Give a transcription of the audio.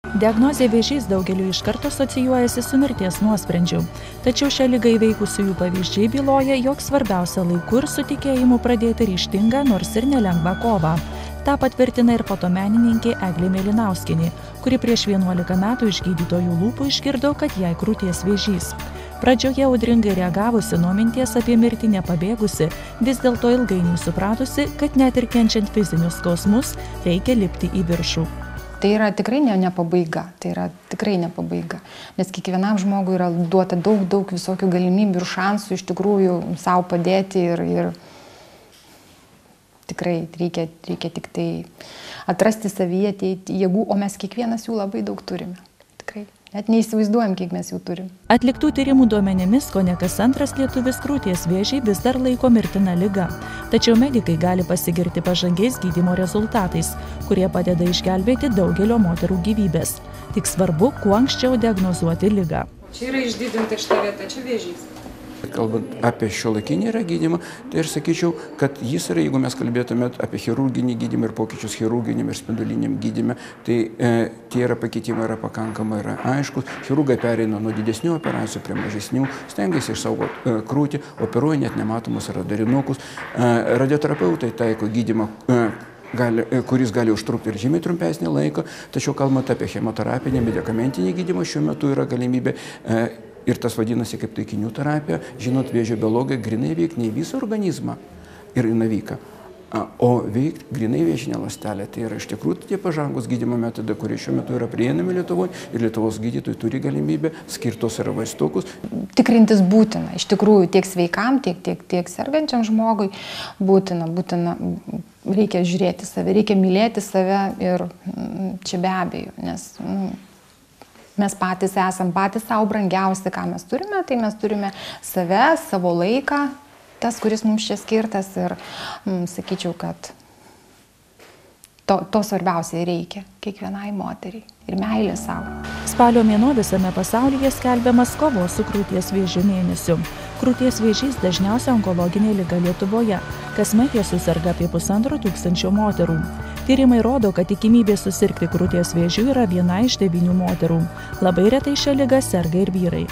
Diagnozė vėžys daugeliu iš karto asocijuojasi su mirties nuosprendžiu. Tačiau šią ligą įveikusiųjų pavyzdžiai byloja, jog svarbiausia laiku ir su tikėjimu pradėti ryžtingą, nors ir nelengvą kovą. Ta patvirtina ir fotomenininkė Eglė Mėlynauskienė, kuri prieš 11 metų iš gydytojų lūpų išgirdo, kad jai krūties vėžys. Pradžioje audringai reagavusi, nuo minties apie mirtį nepabėgusi, vis dėlto ilgainiui supratusi, kad net ir kenčiant fizinius skausmus reikia lipti į viršų. Tai yra tikrai ne pabaiga, tai yra tikrai ne pabaiga, nes kiekvienam žmogui yra duota daug visokių galimybių ir šansų iš tikrųjų savo padėti ir tikrai reikia tik tai atrasti savyje jėgų, o mes kiekvienas jų labai daug turime, tikrai. Net neįsivaizduojam, kiek mes jų turim. Atliktų tyrimų duomenimis, kone kas antras lietuvis krūties vėžį vis dar laiko mirtina liga. Tačiau medikai gali pasigirti pažangiais gydymo rezultatais, kurie padeda išgelbėti daugelio moterų gyvybės. Tik svarbu, kuo anksčiau diagnozuoti ligą. Čia yra išdidinta šita vieta, čia vėžys. Kalbant apie šiuolaikinį gydymą, tai aš sakyčiau, kad jis yra, jeigu mes kalbėtume apie chirurginį gydymą ir pokyčius chirurginiam ir spinduliniam gydyme, tai tie pakitimai yra pakankamai aiškus. Chirurgai pereina nuo didesnių operacijų prie mažesnių, stengiasi išsaugoti krūtį, operuoja net nematomus radarinukus. Radioterapeutai taiko gydymą, kuris gali užtrukti ir žymiai trumpesnį laiką, tačiau kalbant apie chemoterapinį, medikamentinį gydymą, šiuo metu yra galimybė ir tas vadinasi kaip taikinių terapija, žinot, vėžio biologija grinai veikia ne visą organizmą ir naviką, o veikti grinai vėžinę ląstelę. Tai yra iš tikrųjų tie pažangus gydymo metodai, kurie šiuo metu yra prieinami Lietuvoje ir Lietuvos gydytojai turi galimybę skirtos yra vaistukus. Tikrintis būtina, iš tikrųjų tiek sveikam, tiek sergančiam žmogui būtina, reikia žiūrėti save, reikia mylėti save ir čia be abejo, nes mes patys esam savo brangiausi, ką mes turime, tai mes turime save, savo laiką, tas, kuris mums čia skirtas ir sakyčiau, kad to svarbiausiai reikia kiekvienai moteriai ir meilė savo. Spalio mėnuo visame pasaulyje skelbiamas kovos su krūties vėžiu mėnesiu. Krūties vėžys dažniausia onkologinė liga Lietuvoje. Kasmet jie suserga apie 1500 moterų. Tyrimai rodo, kad tikimybė susirgti krūties vėžiu yra 1 iš 9 moterų. Labai retai šią ligą serga ir vyrai.